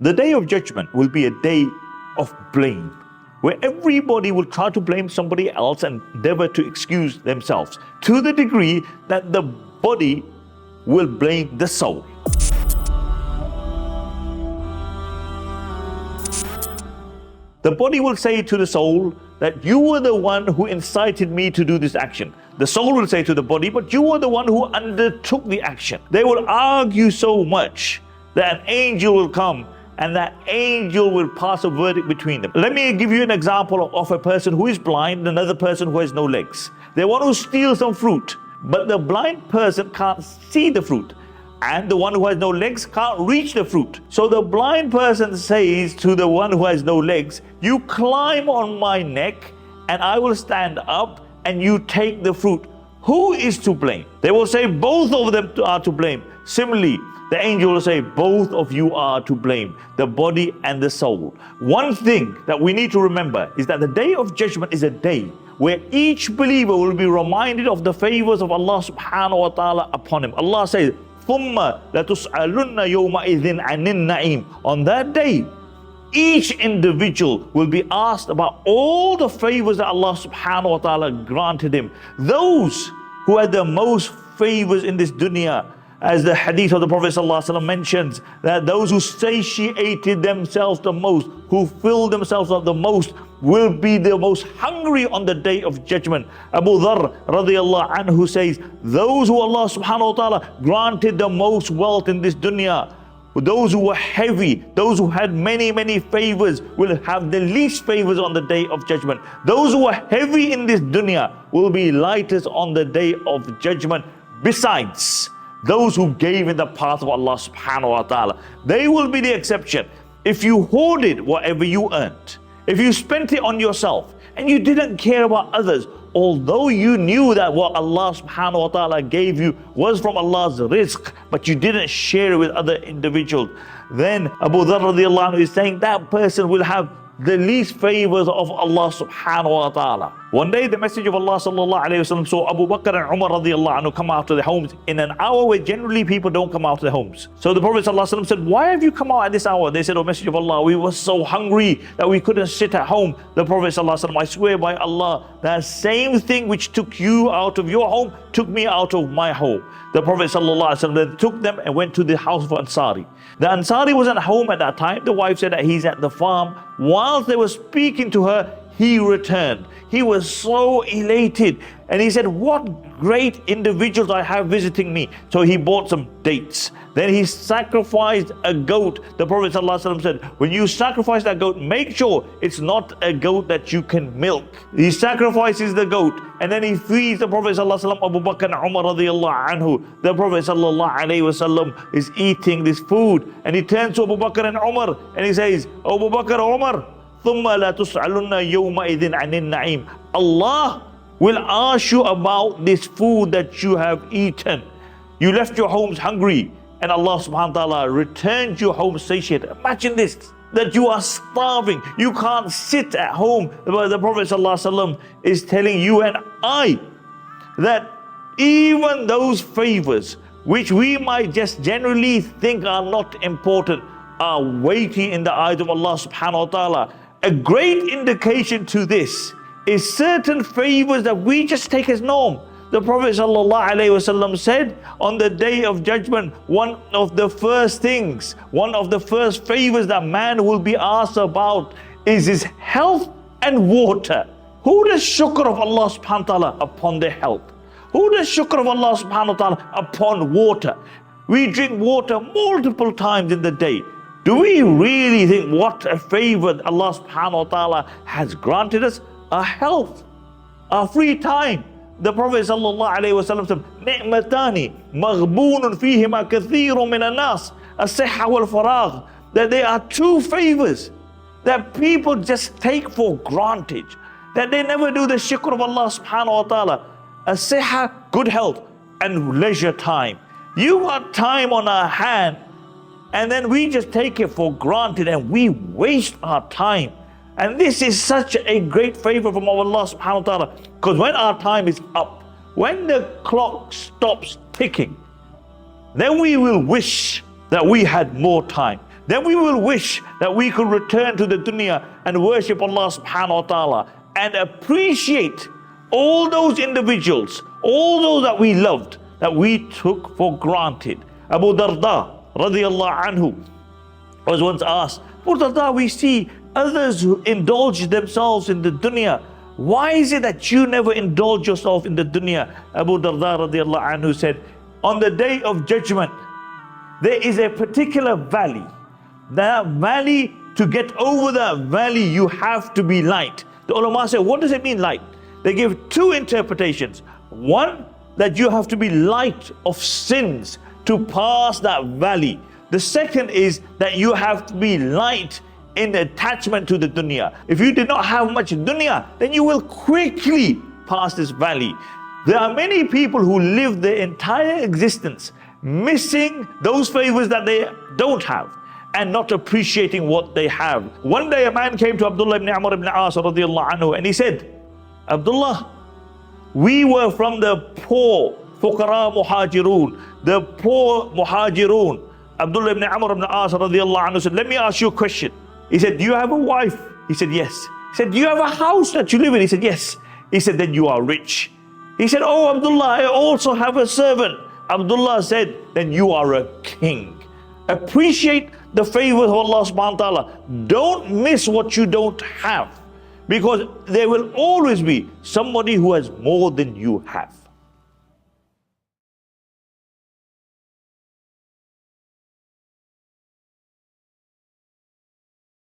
The day of judgment will be a day of blame, where everybody will try to blame somebody else and endeavor to excuse themselves, to the degree that the body will blame the soul. The body will say to the soul that you were the one who incited me to do this action. The soul will say to the body, but you were the one who undertook the action. They will argue so much that an angel will come and that angel will pass a verdict between them. Let me give you an example of a person who is blind and another person who has no legs. They want to steal some fruit, but the blind person can't see the fruit, and the one who has no legs can't reach the fruit. So the blind person says to the one who has no legs, you climb on my neck and I will stand up and you take the fruit. Who is to blame? They will say both of them are to blame. Similarly, the angel will say both of you are to blame, the body and the soul. One thing that we need to remember is that the day of judgment is a day where each believer will be reminded of the favors of Allah subhanahu wa ta'ala upon him. Allah says, ثُمَّ لَتُسْأَلُنَّ يَوْمَئِذٍ عَنِ النَّعِيمِ. On that day, each individual will be asked about all the favors that Allah subhanahu wa ta'ala granted him. Those who had the most favors in this dunya, as the hadith of the Prophet ﷺ mentions, that those who satiated themselves the most, who filled themselves up the most, will be the most hungry on the day of judgment. Abu Dharr radiyallahu anhu says, those who Allah subhanahu wa ta'ala granted the most wealth in this dunya, those who were heavy, those who had many favors, will have the least favors on the day of judgment. Those who are heavy in this dunya will be lightest on the day of judgment. Besides, those who gave in the path of Allah subhanahu wa ta'ala, they will be the exception. If you hoarded whatever you earned, if you spent it on yourself and you didn't care about others, although you knew that what Allah subhanahu wa ta'ala gave you was from Allah's rizq, but you didn't share it with other individuals, then Abu Dharr radiallahu anhu is saying that person will have the least favors of Allah subhanahu wa ta'ala. One day the Messenger of Allah sallallahu alayhi wa sallam saw Abu Bakr and Umar radiallahu anhu come out of their homes in an hour where generally people don't come out of their homes. So the Prophet sallallahu alayhi wa sallam said, why have you come out at this hour? They said, oh Messenger of Allah, we were so hungry that we couldn't sit at home. The Prophet sallallahu alayhi wa sallam, I swear by Allah, that same thing which took you out of your home took me out of my home. The Prophet sallallahu alayhi wa sallam then took them and went to the house of Ansari. The Ansari wasn't home at that time. The wife said that he's at the farm. Whilst they were speaking to her, he returned. He was so elated and he said, what great individuals I have visiting me. So he bought some dates. Then he sacrificed a goat. The Prophet ﷺ said, when you sacrifice that goat, make sure it's not a goat that you can milk. He sacrifices the goat and then he feeds the Prophet ﷺ, Abu Bakr and Umar radiallahu anhu. The Prophet ﷺ is eating this food and he turns to Abu Bakr and Umar and he says, Abu Bakr, Umar, ثُمَّ لَا تُسْأَلُنَّ يَوْمَئِذٍ عَنِ النَّعِيمِ. Allah will ask you about this food that you have eaten. You left your homes hungry and Allah subhanahu wa ta'ala returned you home satiated. Imagine this, that you are starving, you can't sit at home. The Prophet ﷺ is telling you and I that even those favors which we might just generally think are not important are weighty in the eyes of Allah subhanahu wa ta'ala. A great indication to this is certain favors that we just take as norm. The Prophet ﷺ said on the day of judgment, one of the first things, one of the first favors that man will be asked about is his health and water. Who does shukr of Allah subhanahu wa ta'ala upon their health? Who does shukr of Allah subhanahu wa ta'ala upon water? We drink water multiple times in the day. Do we really think what a favor Allah subhanahu wa ta'ala has granted us? Our health, our free time. The Prophet sallallahu alayhi wa sallam said, نِعْمَتَانِ مَغْبُونٌ فِيهِمَا كَثِيرٌ مِنَ النَّاسِ الصِّحَّةُ وَالْفَرَاغُ. That there are two favors that people just take for granted, that they never do the shukr of Allah subhanahu wa ta'ala. As-sihha, good health, and leisure time. You got time on our hand and then we just take it for granted and we waste our time. And this is such a great favor from Allah subhanahu wa ta'ala, because when our time is up, when the clock stops ticking, then we will wish that we had more time. then we will wish that we could return to the dunya and worship Allah subhanahu wa ta'ala and appreciate all those individuals, all those that we loved, that we took for granted. Abu Darda radiyallahu anhu was once asked, Abu Darda, we see others who indulge themselves in the dunya. Why is it that you never indulge yourself in the dunya? Abu Darda radiyallahu anhu said, on the day of judgment, there is a particular valley. That valley, to get over that valley, you have to be light. The ulama say, what does it mean light? They give two interpretations. One, that you have to be light of sins to pass that valley. The second is that you have to be light in attachment to the dunya. If you did not have much dunya, then you will quickly pass this valley. There are many people who live their entire existence missing those favors that they don't have and not appreciating what they have. One day a man came to Abdullah ibn Amr ibn As radiyallahu anhu and he said, Abdullah, we were from the poor fuqara muhajirun, the poor muhajirun. Abdullah ibn Amr ibn As radiyallahu anhu said, let me ask you a question. He said, do you have a wife? He said, yes. He said, do you have a house that you live in? He said, yes. He said, then you are rich. He said, oh Abdullah, I also have a servant. Abdullah said, then you are a king. Appreciate the favor of Allah subhanahu wa ta'ala. Don't miss what you don't have, because there will always be somebody who has more than you have.